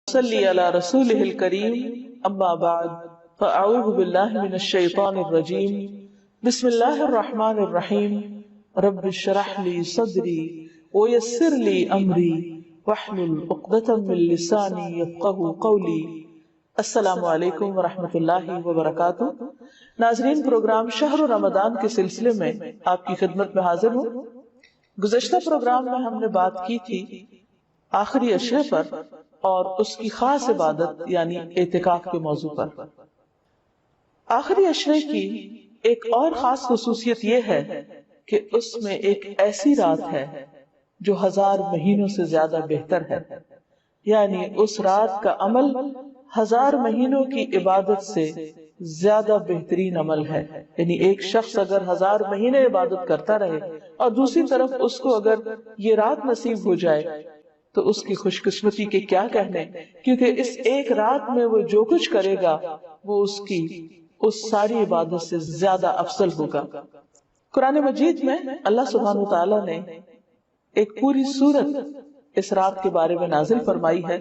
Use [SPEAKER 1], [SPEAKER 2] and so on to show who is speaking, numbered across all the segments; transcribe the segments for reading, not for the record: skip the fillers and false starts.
[SPEAKER 1] نصلي على رسوله الكريم أما بعد فأعوذ بالله من الشيطان الرجيم بسم الله الرحمن الرحيم رب اشرح لي صدري ويسر لي أمري واحلل عقدة من لساني يفقهوا قولي۔ السلام علیکم ورحمۃ اللہ وبرکاتہ۔ ناظرین، پروگرام شہر رمضان کے سلسلے میں آپ کی خدمت میں حاضر ہوں۔ گزشتہ پروگرام میں ہم نے بات کی تھی آخری عشرے پر اور اس کی خاص عبادت یعنی اعتکاف کے موضوع پر۔ آخری عشرے کی ایک اور خاص خصوصیت یہ ہے کہ اس میں ایک ایسی رات ہے جو 1000 مہینوں سے زیادہ بہتر ہے، یعنی اس رات کا عمل 1000 مہینوں کی عبادت سے زیادہ بہترین عمل ہے۔ یعنی ایک شخص اگر 1000 مہینے عبادت کرتا رہے اور دوسری طرف اس کو اگر یہ رات نصیب ہو جائے تو اس کی خوش قسمتی کے کیا کہنے، کیونکہ اس ایک رات میں وہ جو کچھ کرے گا وہ اس کی اس ساری عبادت سے زیادہ افضل ہوگا۔ قرآن مجید میں اللہ سبحانہ وتعالی نے ایک پوری سورت اس رات کے بارے میں نازل فرمائی ہے،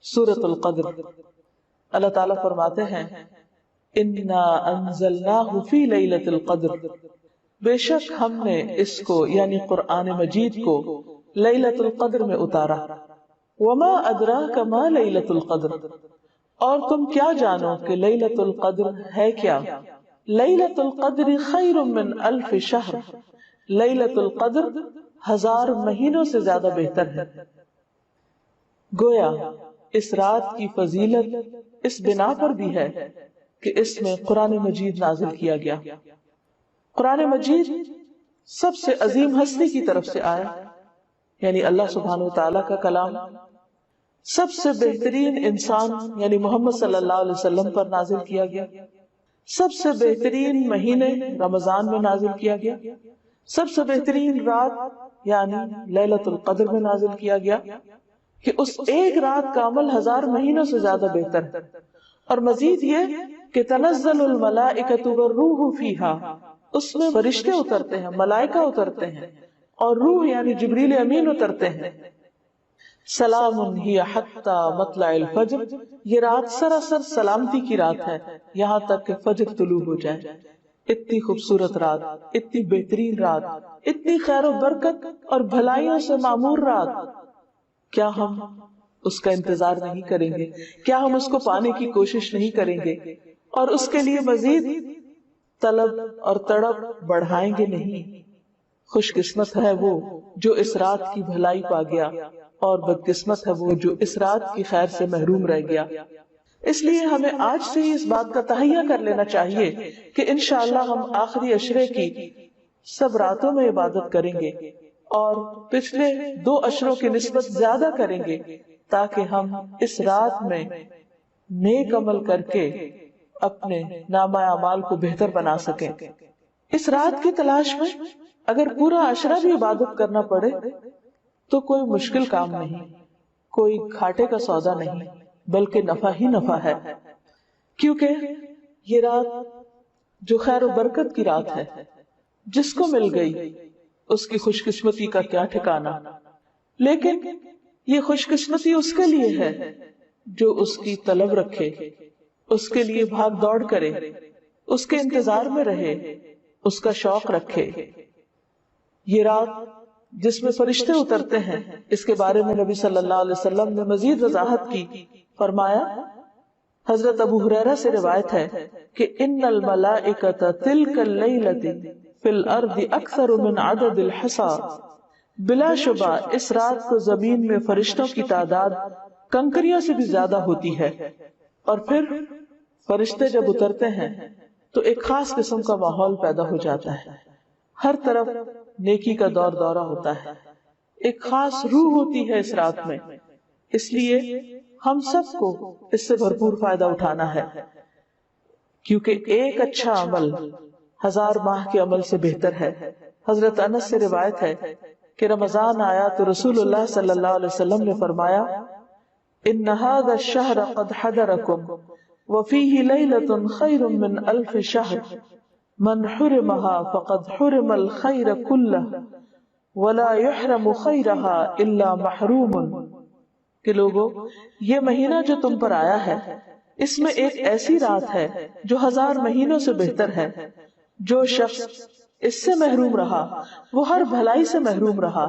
[SPEAKER 1] سورۃ القدر۔ اللہ تعالیٰ فرماتے ہیں اِنَّا أَنزَلْنَاهُ فِي لَيْلَةِ الْقَدْرِ، بے شک ہم نے اس کو یعنی قرآن مجید کو لیلۃ القدر میں اتارا۔ وَمَا أَدْرَاكَ مَا لَيْلَةُ الْقَدْرِ، اور تم کیا جانو کہ لیلۃ القدر ہے کیا؟ لیلۃ القدر خیر من الف شہر، لیلۃ القدر 1000 مہینوں سے زیادہ بہتر ہے۔ گویا اس رات کی فضیلت اس بنا پر بھی ہے کہ اس میں قرآن مجید نازل کیا گیا۔ قرآن مجید سب سے عظیم ہستی کی طرف سے آیا، یعنی اللہ سبحانہ وتعالیٰ کا کلام سب سے بہترین انسان یعنی محمد صلی اللہ علیہ وسلم پر نازل کیا گیا، سب سے بہترین مہینے رمضان میں نازل کیا گیا، سب سے بہترین رات یعنی لیلۃ القدر میں نازل کیا گیا کہ اس ایک رات کا عمل 1000 مہینوں سے زیادہ بہتر ہے۔ اور مزید یہ کہ تنزل الملائکۃ والروح فیہا، اس میں فرشتے اترتے ہیں، ملائکہ اترتے ہیں اور روح یعنی جبریل امین اترتے ہیں۔ سلام ہی حتی مطلع الفجر، یہ رات سراسر سلامتی کی رات ہے یہاں تک کہ فجر طلوع ہو جائے۔ اتنی خوبصورت رات، اتنی بہترین رات، اتنی خیر و برکت اور بھلائیوں سے معمور رات، کیا ہم اس کا انتظار نہیں کریں گے؟ کیا ہم اس کو پانے کی کوشش نہیں کریں گے اور اس کے لیے مزید طلب اور تڑپ بڑھائیں گے نہیں؟ خوش قسمت ہے وہ جو اس رات کی بھلائی پا گیا اور بدقسمت ہے وہ جو اس رات کی خیر سے محروم رہ گیا۔ اس لیے ہمیں آج سے ہی اس بات کا تہیہ کر لینا چاہیے کہ انشاءاللہ ہم آخری عشرے کی سب راتوں میں عبادت کریں گے اور پچھلے 2 عشروں کی نسبت زیادہ کریں گے تاکہ ہم اس رات میں نیک عمل کر کے اپنے نامہ اعمال کو بہتر بنا سکیں۔ اس رات کی تلاش میں اگر پورا عشرہ بھی عبادت کرنا پڑے تو کوئی مشکل کام نہیں، کوئی گھاٹے کا سودا نہیں، بلکہ نفع ہی نفع ہے، کیونکہ یہ رات جو خیر و برکت کی رات ہے، جس کو مل گئی اس کی خوش قسمتی کا کیا ٹھکانا۔ لیکن یہ خوش قسمتی اس کے لیے ہے جو اس کی طلب رکھے، اس کے لیے بھاگ دوڑ کرے، اس کے انتظار میں رہے، اس کا شوق رکھے۔ یہ رات جس میں فرشتے اترتے ہیں، اس کے بارے میں نبی صلی اللہ علیہ وسلم نے مزید وضاحت کی، فرمایا، حضرت ابو ہریرہ سے روایت ہے کہ ان الملائکۃ تلک اللیلۃ فی الارض اکثر من عدد الحصا، بلا شبہ اس رات کو زمین میں فرشتوں کی تعداد کنکریوں سے بھی زیادہ ہوتی ہے۔ اور پھر فرشتے جب اترتے ہیں تو ایک خاص قسم کا ماحول پیدا ہو جاتا ہے، ہر طرف نیکی کا دور دورہ ہوتا ہے، ایک خاص روح ہوتی ہے اس رات میں۔ اس لیے ہم سب کو اس سے بھرپور فائدہ اٹھانا ہے، کیونکہ ایک اچھا عمل 1000 ماہ کے عمل سے بہتر ہے۔ حضرت انس سے روایت ہے کہ رمضان آیا تو رسول اللہ صلی اللہ علیہ وسلم نے فرمایا، ان هذا الشهر قد حضركم وفيه ليلة خير من 1000 شهر من حرمها فقد حرم الخير كله ولا يحرم خيرها إلا محروم۔ کہ لوگوں، یہ مہینہ جو تم پر آیا ہے اس میں ایک ایسی رات ہے جو 1000 مہینوں سے بہتر ہے. جو شخص اس سے محروم رہا وہ ہر بھلائی سے محروم رہا.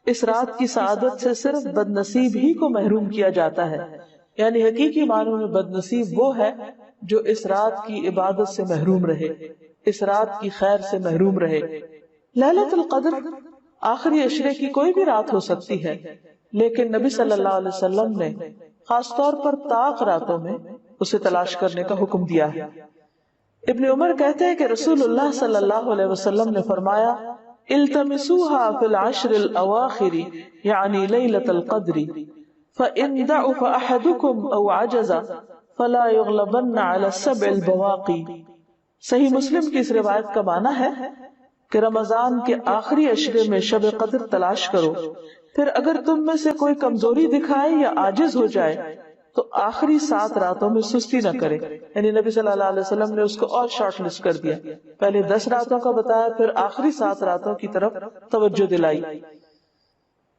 [SPEAKER 1] اس رات کی سعادت سے صرف بد نصیب ہی کو محروم کیا جاتا ہے. یعنی حقیقی معنوں میں بد نصیب وہ ہے جو اس رات کی عبادت سے محروم رہے، اس رات کی خیر سے محروم رہے. لیلۃ القدر آخری عشرے کی کوئی بھی رات ہو سکتی ہے، لیکن نبی صلی اللہ علیہ وسلم نے خاص طور پر طاق راتوں میں اسے تلاش کرنے کا حکم دیا ہے. ابن عمر کہتے ہیں کہ رسول اللہ صلی اللہ علیہ وسلم نے فرمایا، التمسوها في العشر الاواخر یعنی لیلۃ القدر فإن ضعف أحدكم أو عجز فلا يغلبن على السبع البواقي. صحیح مسلم کی اس روایت کا معنی ہے کہ رمضان کے آخری عشرے میں شب قدر تلاش کرو، پھر اگر تم میں سے کوئی کمزوری دکھائے یا عاجز ہو جائے تو آخری 7 راتوں میں سستی نہ کرے. یعنی نبی صلی اللہ علیہ وسلم نے اس کو اور شارٹ لسٹ کر دیا، پہلے 10 راتوں کا بتایا، پھر آخری 7 راتوں کی طرف توجہ دلائی.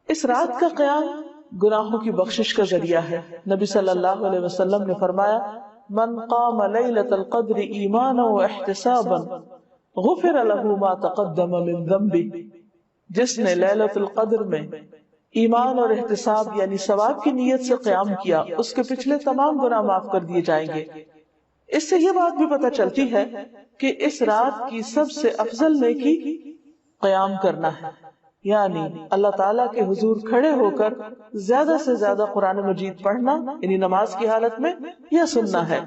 [SPEAKER 1] اس رات کا قیام گناہوں کی بخشش کا ذریعہ ہے. نبی صلی اللہ علیہ وسلم نے فرمایا، من قام لیلۃ القدر ایمانا واحتسابا غفر له ما تقدم من ذنبه. جس نے لیلۃ القدر میں ایمان اور احتساب یعنی ثواب کی نیت سے قیام کیا، اس کے پچھلے تمام گناہ معاف کر دیے جائیں گے. اس سے یہ بات بھی پتہ چلتی ہے کہ اس رات کی سب سے افضل نیکی قیام کرنا ہے، یعنی اللہ تعالیٰ کے حضور کھڑے ہو کر زیادہ سے زیادہ قرآن مجید پڑھنا، یعنی نماز کی حالت میں، یا سننا ہے.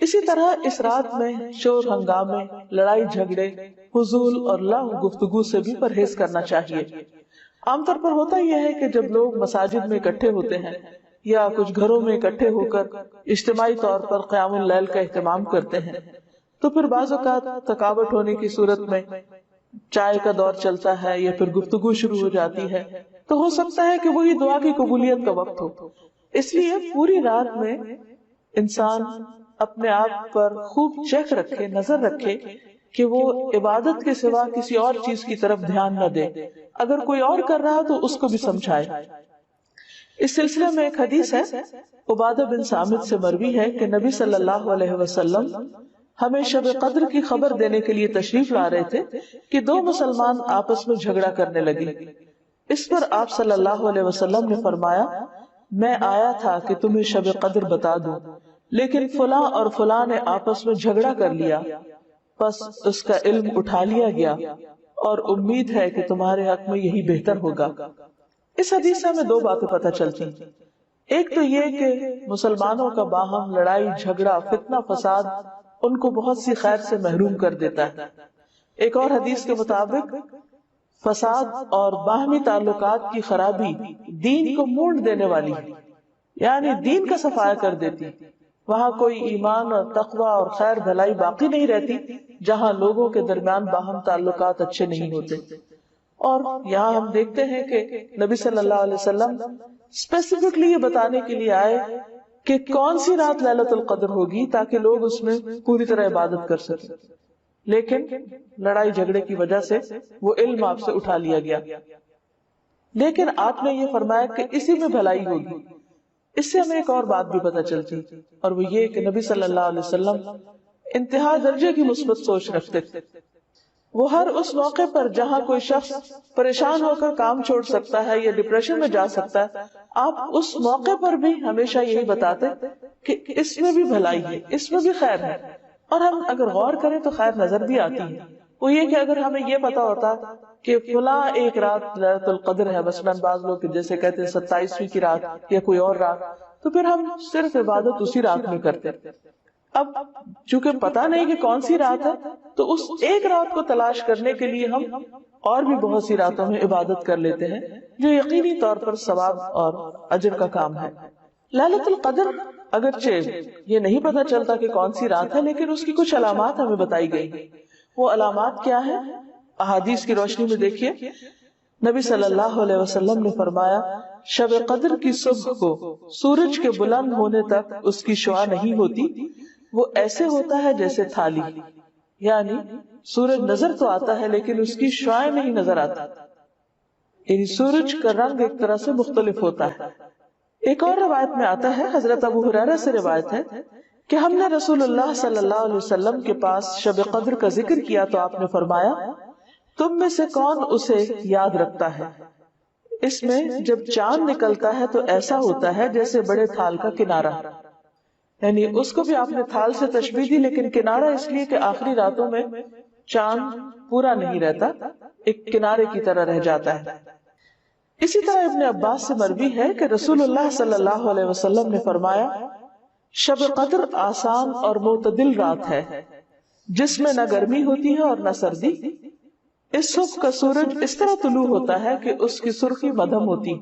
[SPEAKER 1] اسی طرح اس رات میں شور ہنگامے، لڑائی جھگڑے، فضول اور لغو گفتگو سے بھی پرہیز کرنا چاہیے. عام طور پر ہوتا یہ ہے کہ جب لوگ مساجد میں اکٹھے ہوتے ہیں یا کچھ گھروں میں اکٹھے ہو کر اجتماعی طور پر قیام اللیل کا اہتمام کرتے ہیں تو پھر بعض اوقات تھکاوٹ ہونے کی صورت میں چائے کا دور چلتا ہے یا پھر گفتگو شروع ہو جاتی ہے، تو ہو سکتا ہے کہ وہی دعا کی قبولیت کا وقت ہو. اس لیے پوری رات میں انسان اپنے آپ پر خوب چیک رکھے، نظر رکھے کہ وہ عبادت کے سوا کسی اور چیز کی طرف دھیان نہ دے. اگر کوئی اور کر رہا تو اس کو بھی سمجھائے. اس سلسلے میں ایک حدیث ہے، عبادہ بن صامت سے مروی ہے کہ نبی صلی اللہ علیہ وسلم ہمیں شب قدر کی خبر دینے کے لیے تشریف لا رہے تھے کہ 2 مسلمان آپس میں جھگڑا کرنے لگے. اس پر آپ صلی اللہ علیہ وسلم نے فرمایا، میں آیا تھا کہ تمہیں شب قدر بتا دوں، لیکن فلاں اور فلاں نے آپس میں جھگڑا کر لیا، پس اس کا علم اٹھا لیا گیا اور امید ہے کہ تمہارے حق میں یہی بہتر ہوگا. اس حدیث سے ہمیں 2 باتیں پتہ چلتی ہیں. ایک تو یہ کہ مسلمانوں کا باہم لڑائی جھگڑا فتنہ فساد ان کو بہت سی خیر سے محروم کر دیتا ہے. ایک اور حدیث کے مطابق فساد اور باہمی تعلقات کی خرابی دین کو مونڈ دینے والی ہے، یعنی دین کا صفایا کر دیتی. وہاں کوئی ایمان اور تقوی اور خیر بھلائی باقی نہیں رہتی جہاں لوگوں کے درمیان باہم تعلقات اچھے نہیں ہوتے. اور یہاں ہم دیکھتے ہیں کہ نبی صلی اللہ علیہ وسلم اسپیسیفکلی یہ بتانے کے لیے آئے کہ کون سی رات لیلۃ القدر ہوگی تاکہ لوگ اس میں پوری طرح عبادت کر سکیں، لیکن لڑائی جھگڑے کی وجہ سے وہ علم آپ سے اٹھا لیا گیا. لیکن آپ نے یہ فرمایا کہ اسی میں بھلائی ہوگی. اس سے ہمیں ایک اور بات بھی پتہ چلتی، اور وہ یہ کہ نبی صلی اللہ علیہ وسلم انتہا درجے کی مثبت سوچ رکھتے تھے. وہ ہر اس موقع پر جہاں کوئی شخص پریشان ہو کر کام چھوڑ سکتا ہے یا ڈپریشن میں جا سکتا ہے، آپ اس موقع پر بھی ہمیشہ یہی بتاتے کہ اس میں بھی بھلائی ہے، اس میں بھی خیر ہے. اور ہم اگر غور کریں تو خیر نظر بھی آتی ہے. وہ یہ کہ اگر ہمیں یہ پتا ہوتا کہ فلاں ایک رات لیلۃ القدر ہے، مثلاً بعض لوگ جیسے کہتے ہیں 27ویں کی رات یا کوئی اور رات، تو پھر ہم صرف عبادت اسی رات میں کرتے. اب چونکہ پتا نہیں کہ کون سی رات ہے تو اس ایک رات کو تلاش کرنے کے لیے ہم اور بھی بہت سی راتوں میں عبادت کر لیتے ہیں، جو یقینی طور پر ثواب اور اجر کا کام ہے. لیلۃ القدر اگرچہ یہ نہیں پتا چلتا کہ کون سی رات ہے، لیکن اس کی کچھ علامات ہمیں بتائی گئی. وہ علامات کیا ہے؟ احادیث کی روشنی میں دیکھیے. نبی صلی اللہ علیہ وسلم نے فرمایا، شب قدر کی صبح کو سورج کے بلند ہونے تک اس کی شعاع نہیں ہوتی، وہ ایسے ہوتا ہے جیسے تھالی، یعنی سورج نظر تو آتا ہے لیکن اس کی شعاع نہیں نظر آتا. یعنی سورج کا رنگ ایک طرح سے مختلف ہوتا ہے. ایک اور روایت میں آتا ہے، حضرت ابو ہریرہ سے روایت ہے کہ ہم نے رسول اللہ صلی اللہ علیہ وسلم کے پاس شب قدر کا ذکر کیا تو آپ نے فرمایا تم میں سے کون اسے یاد رکھتا ہے؟ اس میں جب چاند نکلتا ہے تو ایسا ہوتا ہے جیسے بڑے تھال کا کنارہ، یعنی اس کو بھی آپ نے تھال سے تشبیہ دی، لیکن کنارہ اس لیے کہ آخری راتوں میں چاند پورا نہیں رہتا، ایک کنارے کی طرح رہ جاتا ہے۔ اسی طرح ابن عباس سے مروی ہے کہ رسول اللہ صلی اللہ علیہ وسلم نے فرمایا شب قدر آسان اور معتدل رات ہے جس میں نہ گرمی ہوتی ہے اور نہ سردی۔ اس صبح کا سورج اس طرح طلوع ہوتا ہے کہ اس کی سرخی مدھم ہوتی،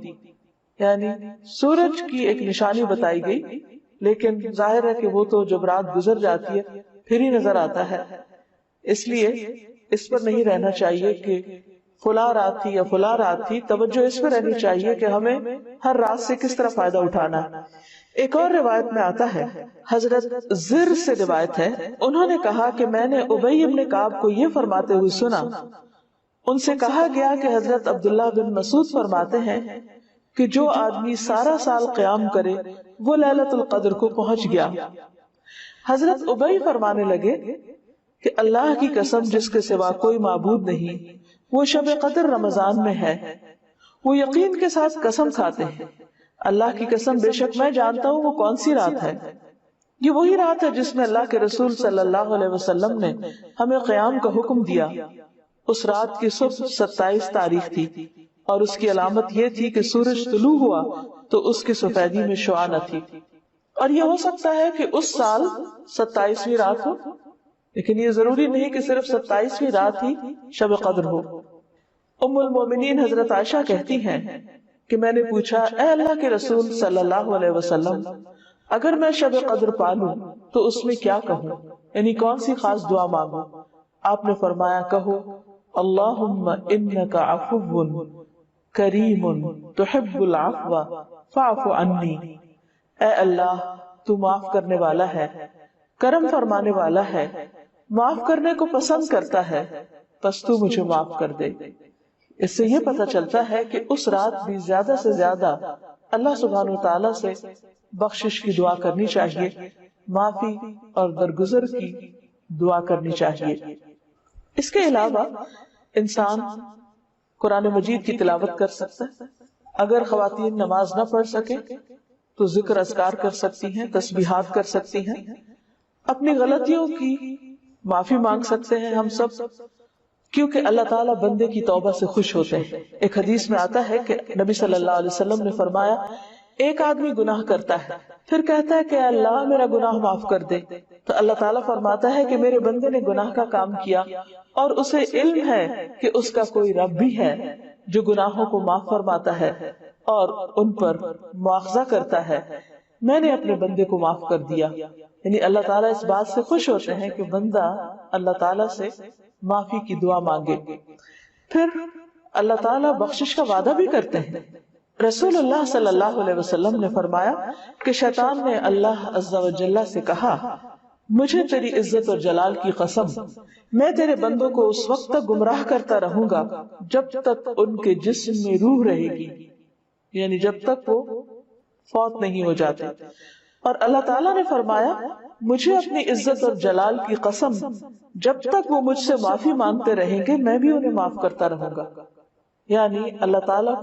[SPEAKER 1] یعنی سورج کی ایک نشانی بتائی گئی، لیکن ظاہر ہے کہ وہ تو جب رات گزر جاتی ہے پھر ہی نظر آتا ہے، اس لیے اس پر نہیں رہنا چاہیے کہ فلاں رات تھی یا فلاں رات تھی، توجہ اس پر رہنی چاہیے کہ ہمیں ہر رات سے کس طرح فائدہ اٹھانا ہے۔ ایک اور روایت میں آتا ہے، حضرت زر سے روایت ہے، انہوں نے کہا کہ میں نے ابی بن کعب کو یہ فرماتے ہوئے سنا، ان سے کہا گیا کہ حضرت عبداللہ بن مسعود فرماتے ہیں کہ جو آدمی سارا سال قیام کرے وہ لیلۃ القدر کو پہنچ گیا۔ حضرت ابی فرمانے لگے کہ اللہ کی قسم جس کے سوا کوئی معبود نہیں، وہ شب قدر رمضان میں ہے۔ وہ یقین کے ساتھ قسم کھاتے ہیں، اللہ کی قسم بے شک میں جانتا ہوں وہ کون سی رات ہے۔ یہ وہی رات ہے جس میں اللہ کے رسول صلی اللہ علیہ وسلم نے ہمیں قیام کا حکم دیا۔ اس رات کی صبح 27 تاریخ تھی اور اس کی علامت یہ تھی کہ سورج طلوع ہوا تو اس کی سفیدی میں شعاع نہ تھی، اور یہ ہو سکتا ہے کہ اس سال 27ویں رات ہو، لیکن یہ ضروری نہیں کہ صرف 27ویں رات ہی شب قدر ہو۔ ام المومنین حضرت عائشہ کہتی ہیں کہ میں نے پوچھا اے اللہ کے رسول صلی اللہ علیہ وسلم، اگر میں شب قدر پالوں تو اس میں کیا کہوں، یعنی کون سی خاص دعا مانگوں؟ آپ نے فرمایا کہو اللہم انک عفو کریم تحب العفو فاعف عنی، اے اللہ تو معاف کرنے والا ہے، کرم فرمانے والا ہے، معاف کرنے کو پسند کرتا ہے، پس تو مجھے معاف کر دے۔ اس سے یہ پتہ چلتا ہے کہ اس رات بھی زیادہ سے زیادہ اللہ سبحانہ وتعالی سے بخشش کی دعا کرنی چاہیے، معافی اور درگزر کی دعا کرنی چاہیے۔ اس کے علاوہ انسان قرآن مجید کی تلاوت کر سکتا ہے، اگر خواتین نماز نہ پڑھ سکے تو ذکر اذکار کر سکتی ہیں، تسبیحات کر سکتی ہیں، اپنی غلطیوں کی معافی مانگ سکتے ہیں ہم سب، کیونکہ اللہ تعالیٰ بندے کی توبہ سے خوش ہوتے ہیں۔ ایک حدیث میں آتا ہے کہ نبی صلی اللہ علیہ وسلم نے فرمایا ایک آدمی گناہ کرتا ہے، پھر کہتا ہے کہ اللہ میرا گناہ معاف کر دے، تو اللہ تعالیٰ فرماتا ہے کہ میرے بندے نے گناہ کا کام کیا اور اسے علم ہے کہ اس کا کوئی رب بھی ہے جو گناہوں کو معاف فرماتا ہے اور ان پر مواخذہ کرتا ہے، میں نے اپنے بندے کو معاف کر دیا۔ یعنی اللہ تعالیٰ اس بات سے خوش ہوتے ہیں کہ بندہ اللہ تعالیٰ سے معافی کی دعا مانگے۔ پھر اللہ تعالیٰ بخشش کا وعدہ بھی کرتے ہیں۔ رسول اللہ صلی اللہ علیہ وسلم نے فرمایا کہ شیطان نے اللہ عز و جل سے کہا مجھے تیری عزت اور جلال کی قسم، میں تیرے بندوں کو اس وقت تک گمراہ کرتا رہوں گا جب تک ان کے جسم میں روح رہے گی، یعنی جب تک وہ فوت نہیں ہو جاتے۔ اور اللہ تعالیٰ نے فرمایا مجھے اپنی عزت اور جلال کی قسم، جب تک وہ مجھ سے معافی مانگتے رہیں گے میں بھی انہیں معاف کرتا رہوں گا۔ یعنی اللہ تعالیٰ کو